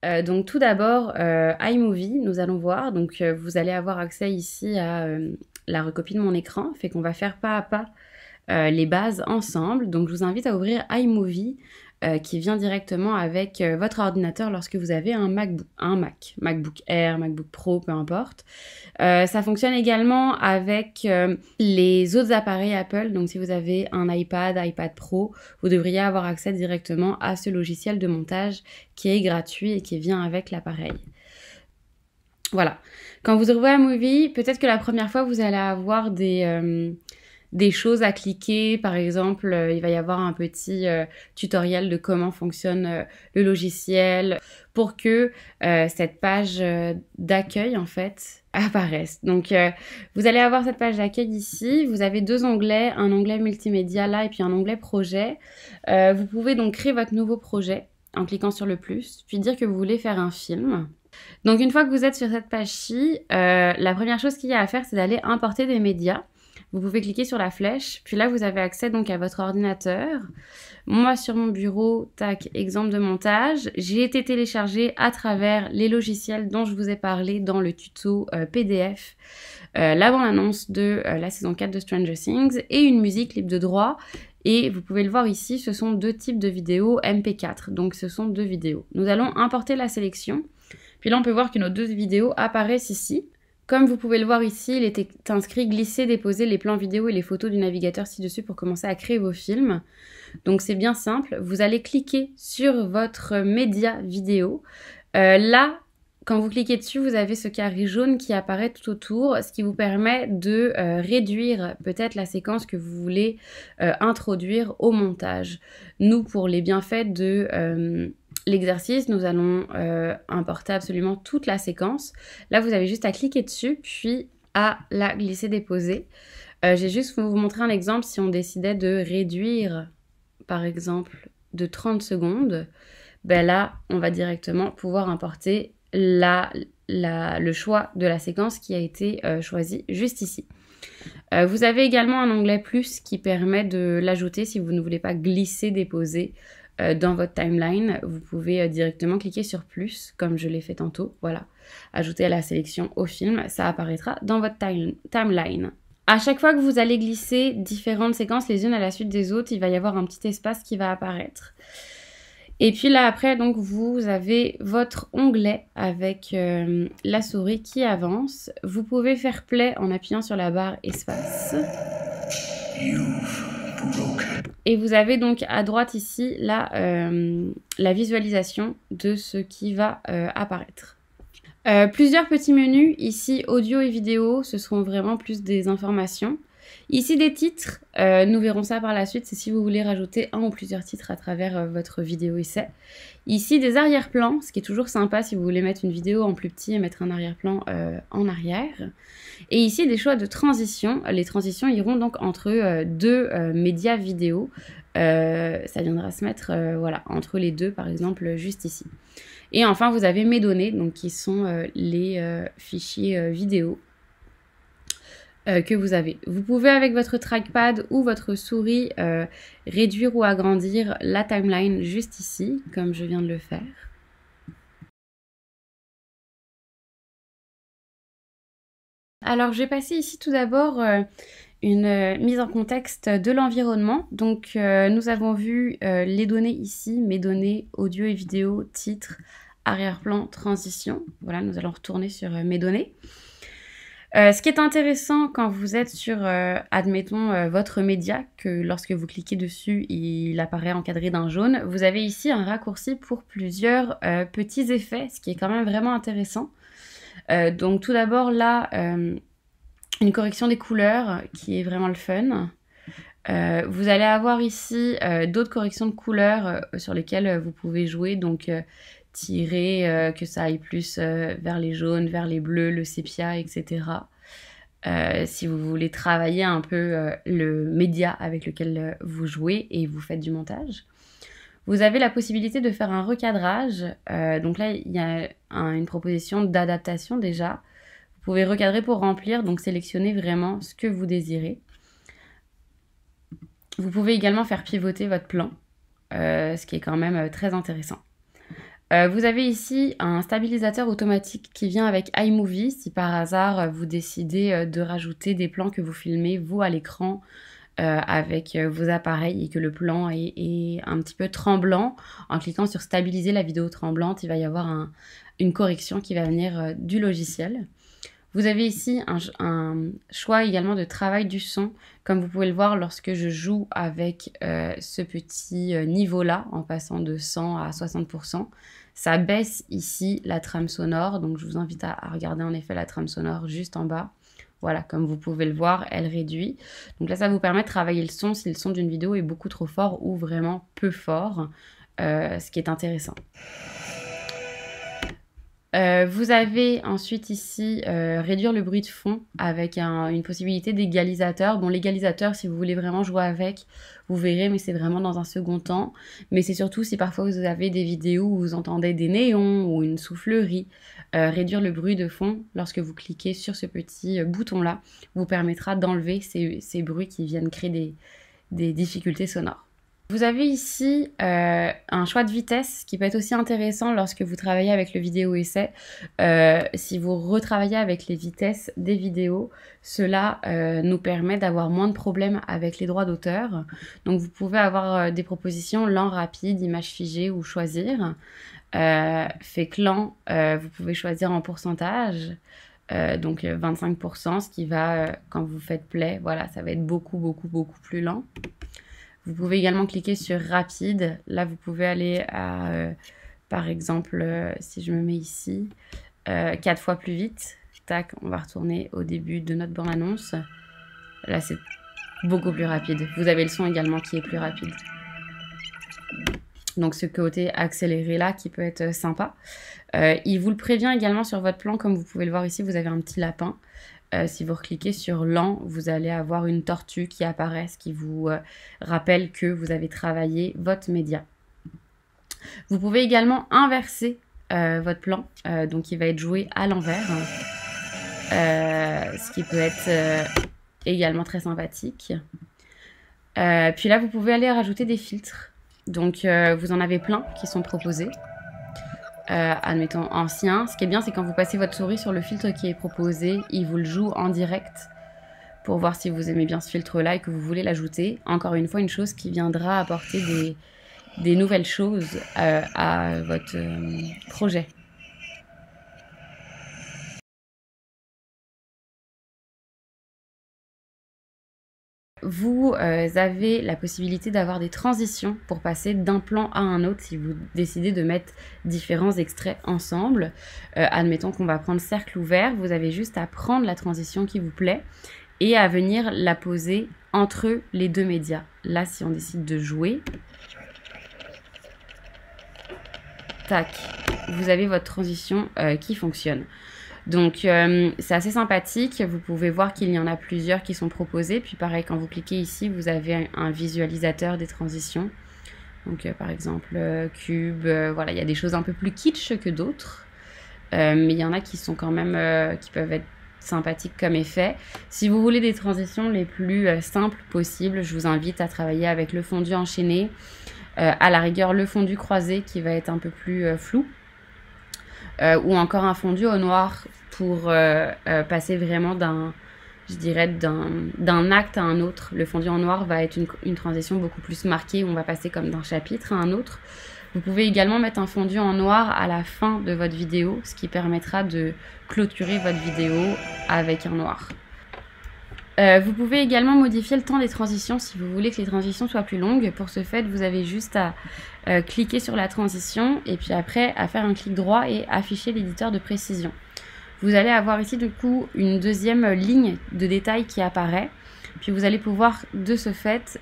Donc tout d'abord, iMovie, nous allons voir. Donc vous allez avoir accès ici à la recopie de mon écran, fait qu'on va faire pas à pas les bases ensemble. Donc je vous invite à ouvrir iMovie qui vient directement avec votre ordinateur lorsque vous avez un MacBook Air, MacBook Pro, peu importe. Ça fonctionne également avec les autres appareils Apple. Donc si vous avez un iPad Pro, vous devriez avoir accès directement à ce logiciel de montage qui est gratuit et qui vient avec l'appareil. Voilà. Quand vous ouvrez iMovie, peut-être que la première fois, vous allez avoir des choses à cliquer. Par exemple, il va y avoir un petit tutoriel de comment fonctionne le logiciel pour que cette page d'accueil, en fait, apparaisse. Donc, vous allez avoir cette page d'accueil ici. Vous avez deux onglets, un onglet multimédia là et puis un onglet projet. Vous pouvez donc créer votre nouveau projet en cliquant sur le plus, puis dire que vous voulez faire un film. Donc, une fois que vous êtes sur cette page-ci, la première chose qu'il y a à faire, c'est d'aller importer des médias. Vous pouvez cliquer sur la flèche, puis là, vous avez accès donc à votre ordinateur. Moi, sur mon bureau, tac, exemple de montage, j'ai été téléchargée à travers les logiciels dont je vous ai parlé dans le tuto PDF, la bande-annonce de la saison 4 de Stranger Things et une musique libre de droit. Et vous pouvez le voir ici, ce sont deux types de vidéos MP4, donc ce sont deux vidéos. Nous allons importer la sélection. Puis là, on peut voir que nos deux vidéos apparaissent ici. Comme vous pouvez le voir ici, il était inscrit « Glisser, déposer les plans vidéo et les photos du navigateur ci-dessus pour commencer à créer vos films ». Donc c'est bien simple, vous allez cliquer sur votre média vidéo. Là, quand vous cliquez dessus, vous avez ce carré jaune qui apparaît tout autour, ce qui vous permet de réduire peut-être la séquence que vous voulez introduire au montage. Nous, pour les bienfaits de l'exercice, nous allons importer absolument toute la séquence. Là, vous avez juste à cliquer dessus, puis à la glisser-déposer. J'ai juste vous montrer un exemple si on décidait de réduire, par exemple, de 30 secondes. Ben là, on va directement pouvoir importer le choix de la séquence qui a été choisi juste ici. Vous avez également un onglet plus qui permet de l'ajouter si vous ne voulez pas glisser, déposer dans votre timeline. Vous pouvez directement cliquer sur plus, comme je l'ai fait tantôt. Voilà, ajouter à la sélection au film, ça apparaîtra dans votre timeline. À chaque fois que vous allez glisser différentes séquences les unes à la suite des autres, il va y avoir un petit espace qui va apparaître. Et puis là après, donc vous avez votre onglet avec la souris qui avance. Vous pouvez faire play en appuyant sur la barre espace. Et vous avez donc à droite ici la visualisation de ce qui va apparaître. Plusieurs petits menus, ici audio et vidéo, ce seront vraiment plus des informations. Ici des titres, nous verrons ça par la suite, c'est si vous voulez rajouter un ou plusieurs titres à travers votre vidéo essai. Ici des arrière-plans, ce qui est toujours sympa si vous voulez mettre une vidéo en plus petit et mettre un arrière-plan en arrière. Et ici des choix de transition, les transitions iront donc entre deux médias vidéo, ça viendra se mettre voilà, entre les deux par exemple juste ici. Et enfin vous avez mes données, donc qui sont les fichiers vidéo que vous avez. Vous pouvez avec votre trackpad ou votre souris réduire ou agrandir la timeline juste ici, comme je viens de le faire. Alors je vais passer ici tout d'abord une mise en contexte de l'environnement. Donc nous avons vu les données ici, mes données audio et vidéo, titre, arrière-plan, transition. Voilà, nous allons retourner sur mes données. Ce qui est intéressant quand vous êtes sur, admettons, votre média, que lorsque vous cliquez dessus, il apparaît encadré d'un jaune, vous avez ici un raccourci pour plusieurs petits effets, ce qui est quand même vraiment intéressant. Donc tout d'abord là, une correction des couleurs qui est vraiment le fun. Vous allez avoir ici d'autres corrections de couleurs sur lesquelles vous pouvez jouer, donc tirer que ça aille plus vers les jaunes, vers les bleus, le sépia, etc. Si vous voulez travailler un peu le média avec lequel vous jouez et vous faites du montage. Vous avez la possibilité de faire un recadrage. Donc là, il y a une proposition d'adaptation déjà. Vous pouvez recadrer pour remplir, donc sélectionnez vraiment ce que vous désirez. Vous pouvez également faire pivoter votre plan, ce qui est quand même très intéressant. Vous avez ici un stabilisateur automatique qui vient avec iMovie. Si par hasard vous décidez de rajouter des plans que vous filmez vous à l'écran avec vos appareils et que le plan est un petit peu tremblant, en cliquant sur stabiliser la vidéo tremblante, il va y avoir une correction qui va venir du logiciel. Vous avez ici un choix également de travail du son. Comme vous pouvez le voir, lorsque je joue avec ce petit niveau-là, en passant de 100 à 60%, ça baisse ici la trame sonore. Donc je vous invite à regarder en effet la trame sonore juste en bas. Voilà, comme vous pouvez le voir, elle réduit. Donc là, ça vous permet de travailler le son si le son d'une vidéo est beaucoup trop fort ou vraiment peu fort, ce qui est intéressant. Vous avez ensuite ici réduire le bruit de fond avec une possibilité d'égalisateur. Bon, l'égalisateur, si vous voulez vraiment jouer avec, vous verrez, mais c'est vraiment dans un second temps. Mais c'est surtout si parfois vous avez des vidéos où vous entendez des néons ou une soufflerie. Réduire le bruit de fond lorsque vous cliquez sur ce petit bouton-là vous permettra d'enlever ces bruits qui viennent créer des difficultés sonores. Vous avez ici un choix de vitesse qui peut être aussi intéressant lorsque vous travaillez avec le vidéo essai. Si vous retravaillez avec les vitesses des vidéos, cela nous permet d'avoir moins de problèmes avec les droits d'auteur. Donc vous pouvez avoir des propositions lent, rapide, image figée ou choisir. Fake lent, vous pouvez choisir en pourcentage. Donc 25%, ce qui va, quand vous faites play, voilà, ça va être beaucoup plus lent. Vous pouvez également cliquer sur rapide. Là, vous pouvez aller à, par exemple, si je me mets ici, 4 fois plus vite. Tac, on va retourner au début de notre bande-annonce. Là, c'est beaucoup plus rapide. Vous avez le son également qui est plus rapide. Donc, ce côté accéléré là qui peut être sympa. Il vous le prévient également sur votre plan. Comme vous pouvez le voir ici, vous avez un petit lapin. Si vous recliquez sur lent, vous allez avoir une tortue qui apparaît, ce qui vous rappelle que vous avez travaillé votre média. Vous pouvez également inverser votre plan, donc il va être joué à l'envers, ce qui peut être également très sympathique. Puis là, vous pouvez aller rajouter des filtres. Donc vous en avez plein qui sont proposés. Admettons ancien. Ce qui est bien, c'est quand vous passez votre souris sur le filtre qui est proposé, il vous le joue en direct pour voir si vous aimez bien ce filtre-là et que vous voulez l'ajouter. Encore une fois, une chose qui viendra apporter des nouvelles choses à votre projet. Vous avez la possibilité d'avoir des transitions pour passer d'un plan à un autre si vous décidez de mettre différents extraits ensemble. Admettons qu'on va prendre cercle ouvert, vous avez juste à prendre la transition qui vous plaît et à venir la poser entre les deux médias. Là, si on décide de jouer, tac, vous avez votre transition qui fonctionne. Donc c'est assez sympathique, vous pouvez voir qu'il y en a plusieurs qui sont proposés, puis pareil quand vous cliquez ici vous avez un visualisateur des transitions, donc par exemple cube, voilà, il y a des choses un peu plus kitsch que d'autres, mais il y en a qui sont quand même, qui peuvent être sympathiques comme effet. Si vous voulez des transitions les plus simples possibles, je vous invite à travailler avec le fondu enchaîné, à la rigueur le fondu croisé qui va être un peu plus flou, ou encore un fondu au noir pour passer vraiment d'un acte à un autre. Le fondu en noir va être une transition beaucoup plus marquée où on va passer comme d'un chapitre à un autre. Vous pouvez également mettre un fondu en noir à la fin de votre vidéo, ce qui permettra de clôturer votre vidéo avec un noir. Vous pouvez également modifier le temps des transitions si vous voulez que les transitions soient plus longues. Pour ce fait, vous avez juste à cliquer sur la transition et puis après à faire un clic droit et afficher l'éditeur de précision. Vous allez avoir ici du coup une deuxième ligne de détail qui apparaît. Puis vous allez pouvoir de ce fait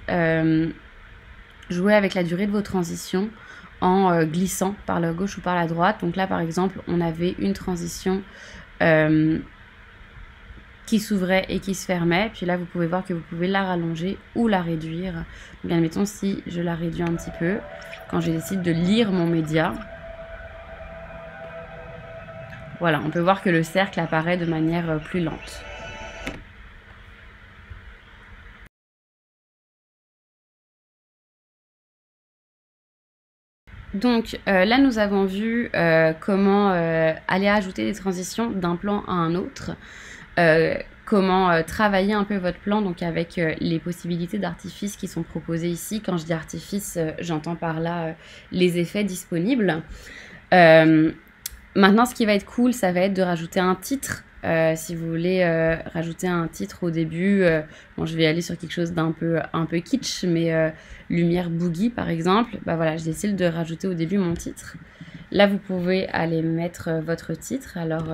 jouer avec la durée de vos transitions en glissant par la gauche ou par la droite. Donc là par exemple on avait une transition qui s'ouvrait et qui se fermait. Puis là, vous pouvez voir que vous pouvez la rallonger ou la réduire. Donc, admettons, si je la réduis un petit peu, quand je décide de lire mon média, voilà, on peut voir que le cercle apparaît de manière plus lente. Donc là, nous avons vu comment aller ajouter des transitions d'un plan à un autre, comment travailler un peu votre plan, donc avec les possibilités d'artifice qui sont proposées ici. Quand je dis artifice, j'entends par là les effets disponibles. Maintenant, ce qui va être cool, ça va être de rajouter un titre. Si vous voulez rajouter un titre au début, bon, je vais aller sur quelque chose d'un un peu kitsch, mais Lumière Boogie par exemple, bah voilà, je décide de rajouter au début mon titre. Là, vous pouvez aller mettre votre titre. Alors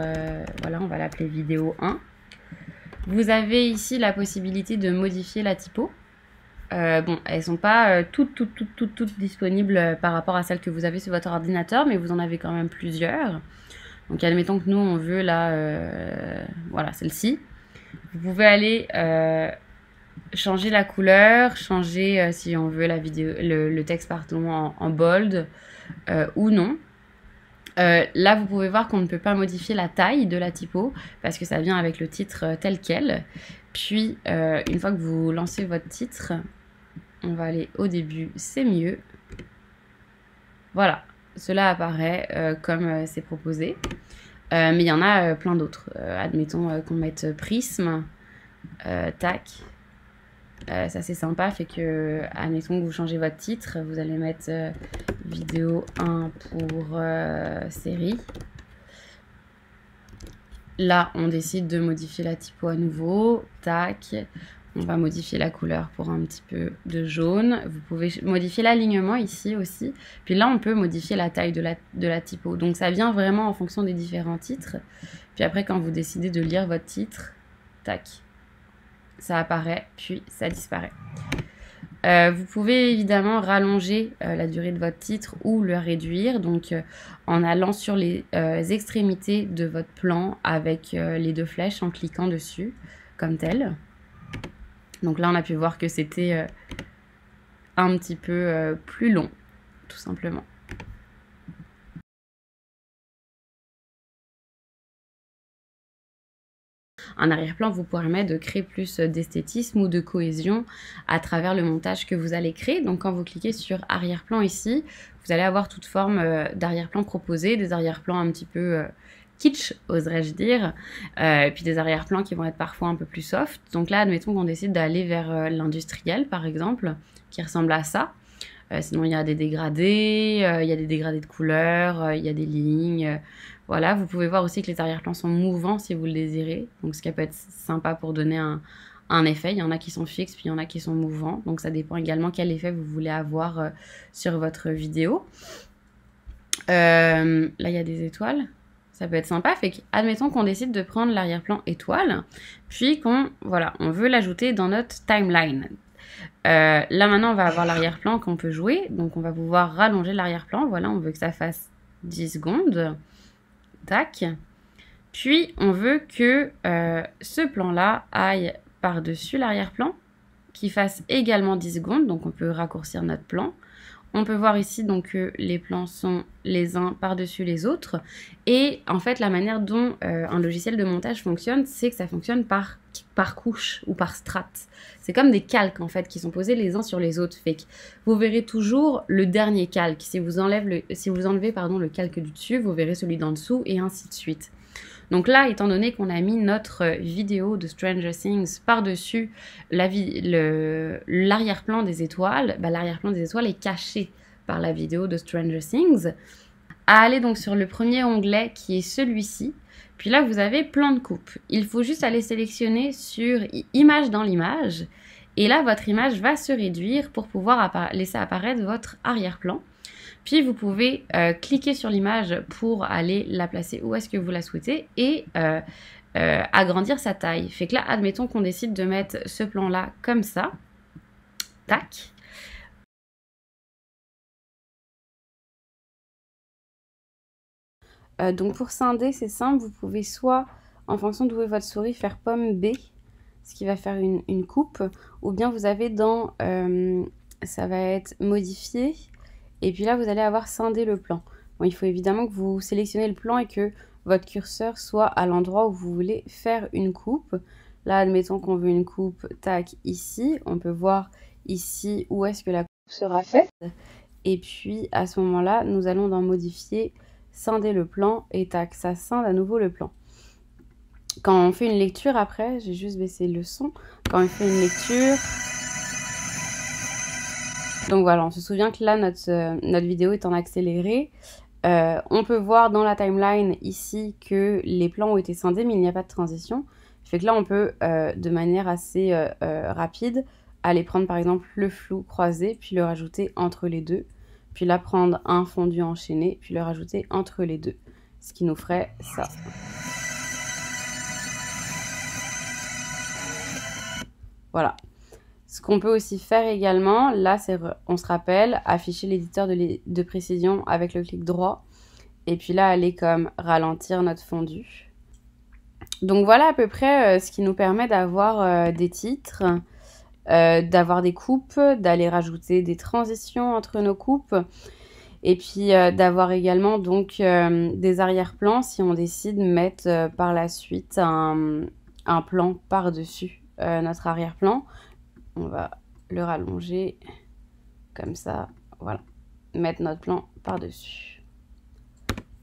voilà, on va l'appeler vidéo 1. Vous avez ici la possibilité de modifier la typo. Bon, elles sont pas toutes disponibles par rapport à celles que vous avez sur votre ordinateur, mais vous en avez quand même plusieurs. Donc admettons que nous on veut là, voilà, celle-ci. Vous pouvez aller changer la couleur, changer si on veut la vidéo, le texte pardon, en bold ou non. Là, vous pouvez voir qu'on ne peut pas modifier la taille de la typo parce que ça vient avec le titre tel quel. Puis, une fois que vous lancez votre titre, on va aller au début, c'est mieux. Voilà, cela apparaît comme c'est proposé. Mais il y en a plein d'autres. Admettons qu'on mette prisme, tac. Ça c'est sympa, fait que, admettons que vous changez votre titre, vous allez mettre vidéo 1 pour série. Là, on décide de modifier la typo à nouveau, tac. On va modifier la couleur pour un petit peu de jaune. Vous pouvez modifier l'alignement ici aussi. Puis là, on peut modifier la taille de la typo. Donc ça vient vraiment en fonction des différents titres. Puis après, quand vous décidez de lire votre titre, tac, ça apparaît, puis ça disparaît. Vous pouvez évidemment rallonger la durée de votre titre ou le réduire, donc en allant sur les extrémités de votre plan avec les deux flèches, en cliquant dessus, comme tel. Donc là, on a pu voir que c'était un petit peu plus long, tout simplement. Un arrière-plan vous permet de créer plus d'esthétisme ou de cohésion à travers le montage que vous allez créer. Donc quand vous cliquez sur arrière-plan ici, vous allez avoir toute forme d'arrière-plan proposé, des arrière-plans un petit peu kitsch, oserais-je dire, et puis des arrière-plans qui vont être parfois un peu plus soft. Donc là, admettons qu'on décide d'aller vers l'industriel, par exemple, qui ressemble à ça. Sinon, il y a des dégradés, il y a des dégradés de couleurs, il y a des lignes. Voilà, vous pouvez voir aussi que les arrière-plans sont mouvants si vous le désirez. Donc, ce qui peut être sympa pour donner un effet. Il y en a qui sont fixes, puis il y en a qui sont mouvants. Donc, ça dépend également quel effet vous voulez avoir sur votre vidéo. Là, il y a des étoiles. Ça peut être sympa. Fait que, admettons qu'on décide de prendre l'arrière-plan étoile, puis qu'on, voilà, on veut l'ajouter dans notre timeline. Là maintenant on va avoir l'arrière-plan qu'on peut jouer, donc on va pouvoir rallonger l'arrière-plan. Voilà, on veut que ça fasse 10 secondes, tac, puis on veut que ce plan là aille par dessus l'arrière-plan, qui fasse également 10 secondes, donc on peut raccourcir notre plan. On peut voir ici donc que les plans sont les uns par-dessus les autres. Et en fait, la manière dont un logiciel de montage fonctionne, c'est que ça fonctionne par couche ou par strate. C'est comme des calques en fait qui sont posés les uns sur les autres. Fait que vous verrez toujours le dernier calque. Si vous enlevez le calque du dessus, vous verrez celui d'en dessous et ainsi de suite. Donc là, étant donné qu'on a mis notre vidéo de Stranger Things par-dessus l'arrière-plan des étoiles, bah, l'arrière-plan des étoiles est caché par la vidéo de Stranger Things. À aller donc sur le premier onglet qui est celui-ci. Puis là, vous avez plan de coupe. Il faut juste aller sélectionner sur image dans l'image. Et là, votre image va se réduire pour pouvoir laisser apparaître votre arrière-plan. Puis vous pouvez cliquer sur l'image pour aller la placer où est-ce que vous la souhaitez et agrandir sa taille. Fait que là, admettons qu'on décide de mettre ce plan-là comme ça. Tac. Donc pour scinder, c'est simple. Vous pouvez soit, en fonction d'où est votre souris, faire pomme B, ce qui va faire une coupe. Ou bien vous avez dans, ça va être modifié. Et puis là, vous allez avoir scindé le plan. Bon, il faut évidemment que vous sélectionnez le plan et que votre curseur soit à l'endroit où vous voulez faire une coupe. Là, admettons qu'on veut une coupe, tac, ici. On peut voir ici où est-ce que la coupe sera faite. Et puis à ce moment-là, nous allons dans modifier, scinder le plan et tac, ça scinde à nouveau le plan. Quand on fait une lecture après, j'ai juste baissé le son, quand on fait une lecture... Donc voilà, on se souvient que là, notre vidéo est en accéléré. On peut voir dans la timeline ici que les plans ont été scindés, mais il n'y a pas de transition. Ce qui fait que là, on peut, de manière assez rapide, aller prendre par exemple le flou croisé, puis le rajouter entre les deux. Puis là, prendre un fondu enchaîné, puis le rajouter entre les deux. Ce qui nous ferait ça. Voilà. Ce qu'on peut aussi faire également, là, c'est, on se rappelle, afficher l'éditeur de précision avec le clic droit. Et puis là, aller comme ralentir notre fondu. Donc voilà à peu près ce qui nous permet d'avoir des titres, d'avoir des coupes, d'aller rajouter des transitions entre nos coupes. Et puis d'avoir également donc des arrière-plans si on décide de mettre par la suite un plan par-dessus notre arrière-plan. On va le rallonger comme ça, voilà. Mettre notre plan par-dessus.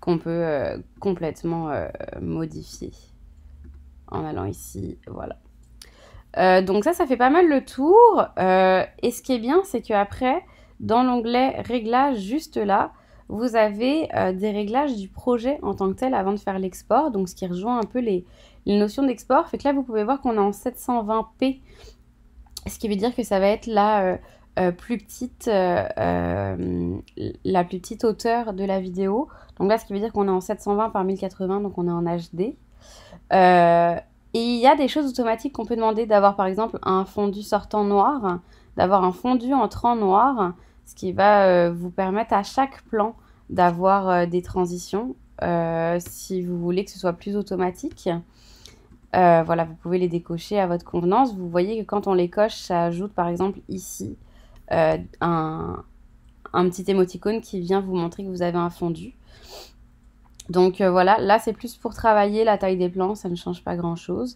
Qu'on peut complètement modifier en allant ici, voilà. Donc ça fait pas mal le tour. Et ce qui est bien, c'est qu'après, dans l'onglet réglages, juste là, vous avez des réglages du projet en tant que tel avant de faire l'export. Donc ce qui rejoint un peu les notions d'export. Fait que là, vous pouvez voir qu'on est en 720p. Ce qui veut dire que ça va être la plus petite hauteur de la vidéo. Donc là, ce qui veut dire qu'on est en 720 par 1080, donc on est en HD. Et il y a des choses automatiques qu'on peut demander d'avoir, par exemple, un fondu sortant noir, d'avoir un fondu entrant noir, ce qui va vous permettre à chaque plan d'avoir des transitions, si vous voulez que ce soit plus automatique. Voilà, vous pouvez les décocher à votre convenance. Vous voyez que quand on les coche, ça ajoute par exemple ici un petit émoticône qui vient vous montrer que vous avez un fondu. Donc voilà, là c'est plus pour travailler la taille des plans, ça ne change pas grand chose.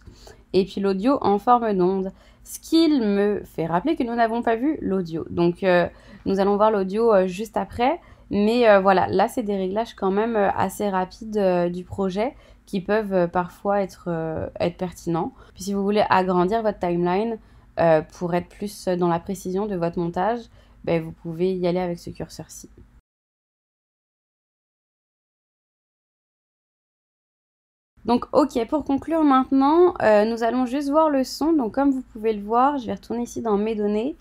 Et puis l'audio en forme d'onde, ce qui me fait rappeler que nous n'avons pas vu l'audio. Donc nous allons voir l'audio juste après. Mais voilà, là c'est des réglages quand même assez rapides du projet qui peuvent parfois être pertinents. Puis si vous voulez agrandir votre timeline pour être plus dans la précision de votre montage, ben, vous pouvez y aller avec ce curseur-ci. Donc ok, pour conclure maintenant, nous allons juste voir le son. Donc comme vous pouvez le voir, je vais retourner ici dans mes données.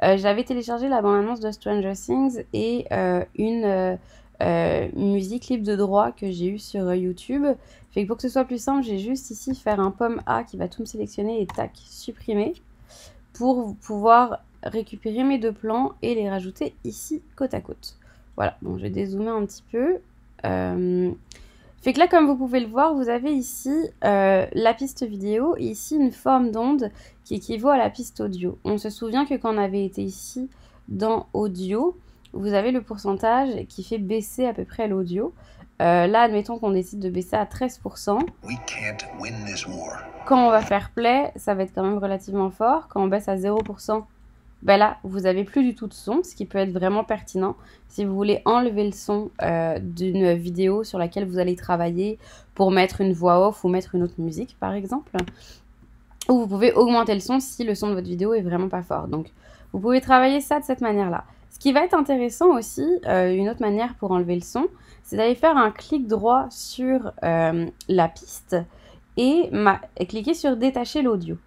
J'avais téléchargé la bande-annonce de Stranger Things et une musique libre de droit que j'ai eue sur YouTube. Fait que pour que ce soit plus simple, j'ai juste ici faire un pomme A qui va tout me sélectionner et tac, supprimer. Pour pouvoir récupérer mes deux plans et les rajouter ici côte à côte. Voilà, bon je vais dézoomer un petit peu. Fait que là, comme vous pouvez le voir, vous avez ici la piste vidéo et ici une forme d'onde qui équivaut à la piste audio. On se souvient que quand on avait été ici dans audio, vous avez le pourcentage qui fait baisser à peu près l'audio. Là, admettons qu'on décide de baisser à 13%. Quand on va faire play, ça va être quand même relativement fort. Quand on baisse à 0%, ben là, vous n'avez plus du tout de son, ce qui peut être vraiment pertinent si vous voulez enlever le son d'une vidéo sur laquelle vous allez travailler pour mettre une voix off ou mettre une autre musique, par exemple. Ou vous pouvez augmenter le son si le son de votre vidéo est vraiment pas fort. Donc, vous pouvez travailler ça de cette manière-là. Ce qui va être intéressant aussi, une autre manière pour enlever le son, c'est d'aller faire un clic droit sur la piste et cliquer sur détacher l'audio.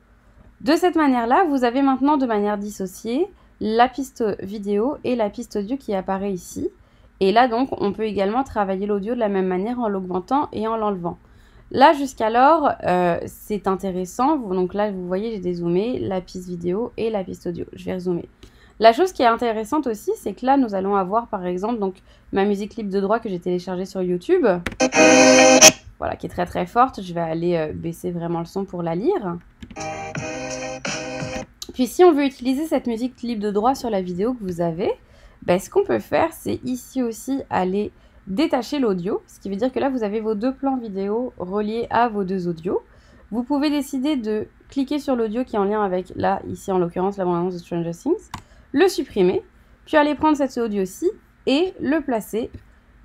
De cette manière-là, vous avez maintenant de manière dissociée la piste vidéo et la piste audio qui apparaît ici. Et là, donc, on peut également travailler l'audio de la même manière en l'augmentant et en l'enlevant. Là, jusqu'alors, c'est intéressant. Donc là, vous voyez, j'ai dézoomé la piste vidéo et la piste audio. Je vais rezoomer. La chose qui est intéressante aussi, c'est que là, nous allons avoir, par exemple, donc, ma musique libre de droit que j'ai téléchargée sur YouTube. Voilà, qui est très très forte. Je vais aller baisser vraiment le son pour la lire. Puis si on veut utiliser cette musique libre de droit sur la vidéo que vous avez, ben, ce qu'on peut faire, c'est ici aussi aller détacher l'audio. Ce qui veut dire que là, vous avez vos deux plans vidéo reliés à vos deux audios. Vous pouvez décider de cliquer sur l'audio qui est en lien avec, là, ici en l'occurrence, la bande-annonce de Stranger Things, le supprimer, puis aller prendre cet audio-ci et le placer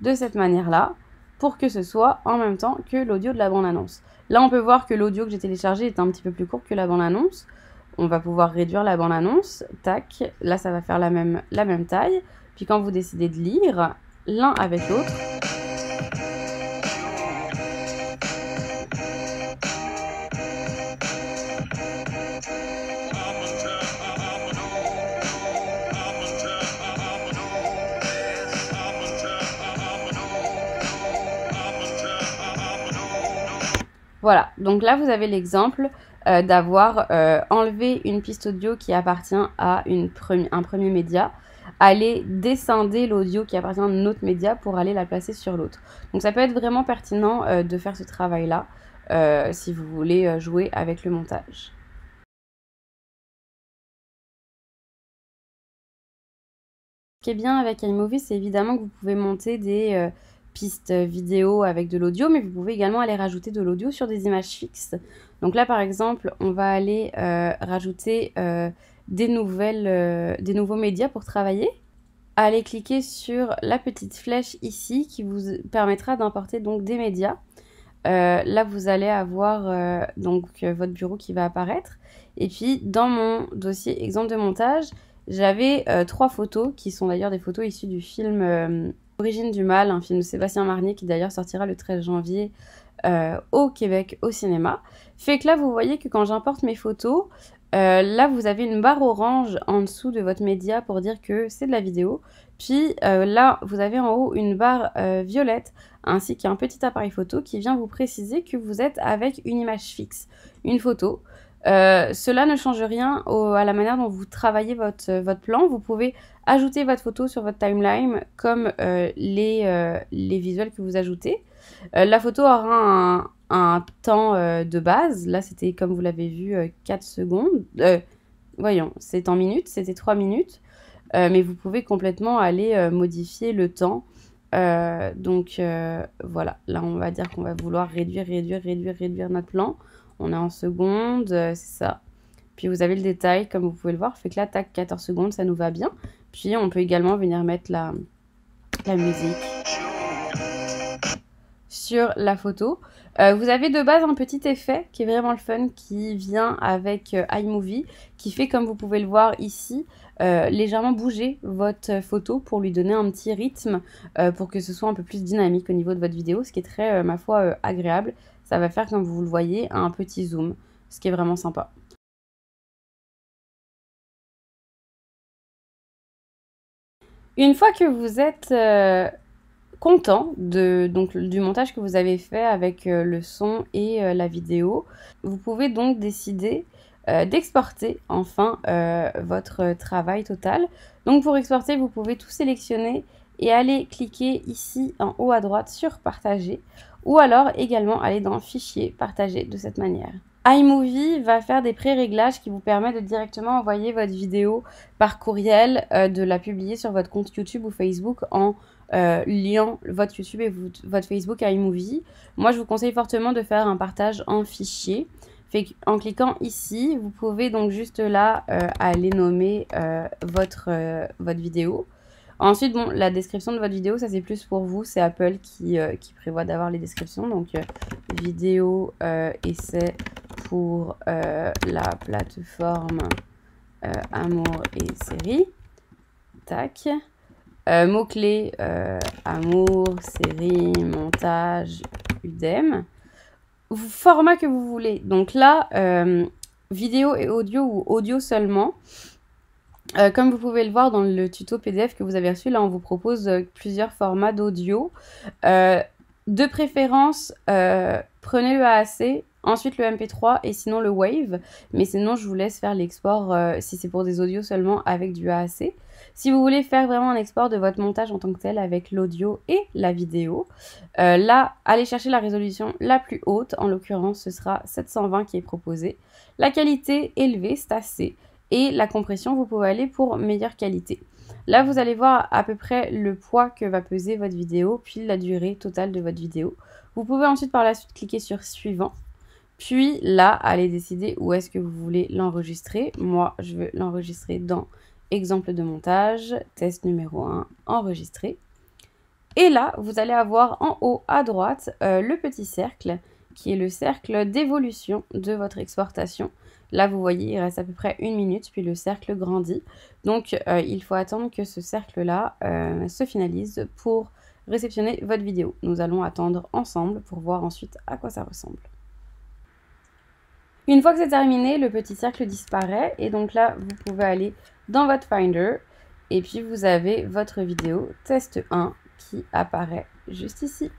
de cette manière-là pour que ce soit en même temps que l'audio de la bande-annonce. Là, on peut voir que l'audio que j'ai téléchargé est un petit peu plus court que la bande-annonce. On va pouvoir réduire la bande-annonce. Tac, là, ça va faire la même taille. Puis quand vous décidez de lire l'un avec l'autre, voilà, donc là vous avez l'exemple d'avoir enlevé une piste audio qui appartient à un premier média, aller descinder l'audio qui appartient à un autre média pour aller la placer sur l'autre. Donc ça peut être vraiment pertinent de faire ce travail-là si vous voulez jouer avec le montage. Ce qui est bien avec iMovie, c'est évidemment que vous pouvez monter des pistes vidéo avec de l'audio, mais vous pouvez également aller rajouter de l'audio sur des images fixes. Donc là, par exemple, on va aller rajouter des nouveaux médias pour travailler. Allez cliquer sur la petite flèche ici qui vous permettra d'importer donc des médias. Là, vous allez avoir votre bureau qui va apparaître. Et puis, dans mon dossier exemple de montage, j'avais 3 photos qui sont d'ailleurs des photos issues du film Origine du mal, un film de Sébastien Marnier qui d'ailleurs sortira le 13 janvier au Québec au cinéma. Fait que là, vous voyez que quand j'importe mes photos, là, vous avez une barre orange en dessous de votre média pour dire que c'est de la vidéo. Puis là, vous avez en haut une barre violette ainsi qu'un petit appareil photo qui vient vous préciser que vous êtes avec une image fixe, une photo. Cela ne change rien à la manière dont vous travaillez votre plan. Vous pouvez ajouter votre photo sur votre timeline comme les visuels que vous ajoutez. La photo aura un temps de base. Là, c'était, comme vous l'avez vu, 4 secondes. Voyons, c'est en minutes, c'était 3 minutes. Mais vous pouvez complètement aller modifier le temps. Voilà, là, on va dire qu'on va vouloir réduire notre plan. On est en secondes, c'est ça. Puis vous avez le détail, comme vous pouvez le voir. Fait que là, tac, 14 secondes, ça nous va bien. Puis on peut également venir mettre la musique sur la photo. Vous avez de base un petit effet qui est vraiment le fun, qui vient avec iMovie, qui fait, comme vous pouvez le voir ici, légèrement bouger votre photo pour lui donner un petit rythme, pour que ce soit un peu plus dynamique au niveau de votre vidéo, ce qui est très, ma foi, agréable. Ça va faire, comme vous le voyez, un petit zoom, ce qui est vraiment sympa. Une fois que vous êtes content du montage que vous avez fait avec le son et la vidéo, vous pouvez donc décider d'exporter enfin votre travail total. Donc pour exporter, vous pouvez tout sélectionner et aller cliquer ici en haut à droite sur partager, ou alors également aller dans fichier partager de cette manière. iMovie va faire des pré-réglages qui vous permettent de directement envoyer votre vidéo par courriel, de la publier sur votre compte YouTube ou Facebook en liant votre YouTube et votre Facebook à iMovie. Moi, je vous conseille fortement de faire un partage en fichier. En cliquant ici, vous pouvez donc juste là aller nommer votre vidéo. Ensuite, bon, la description de votre vidéo, ça c'est plus pour vous. C'est Apple qui prévoit d'avoir les descriptions. Donc, vidéo essai pour la plateforme Amour et série. Tac. Mots-clés, amour, série, montage, UDEM. Format que vous voulez. Donc là, vidéo et audio ou audio seulement. Comme vous pouvez le voir dans le tuto PDF que vous avez reçu, là on vous propose plusieurs formats d'audio. De préférence, prenez le AAC, ensuite le MP3 et sinon le Wave. Mais sinon, je vous laisse faire l'export si c'est pour des audios seulement avec du AAC. Si vous voulez faire vraiment un export de votre montage en tant que tel avec l'audio et la vidéo, là, allez chercher la résolution la plus haute. En l'occurrence, ce sera 720 qui est proposée. La qualité élevée, c'est assez. Et la compression, vous pouvez aller pour meilleure qualité. Là, vous allez voir à peu près le poids que va peser votre vidéo, puis la durée totale de votre vidéo. Vous pouvez ensuite par la suite cliquer sur suivant. Puis là, allez décider où est-ce que vous voulez l'enregistrer. Moi, je veux l'enregistrer dans exemple de montage, test numéro 1, enregistré. Et là, vous allez avoir en haut à droite le petit cercle qui est le cercle d'évolution de votre exportation. Là, vous voyez, il reste à peu près 1 minute, puis le cercle grandit. Donc, il faut attendre que ce cercle-là se finalise pour réceptionner votre vidéo. Nous allons attendre ensemble pour voir ensuite à quoi ça ressemble. Une fois que c'est terminé, le petit cercle disparaît et donc là, vous pouvez aller dans votre Finder et puis vous avez votre vidéo test 1 qui apparaît juste ici.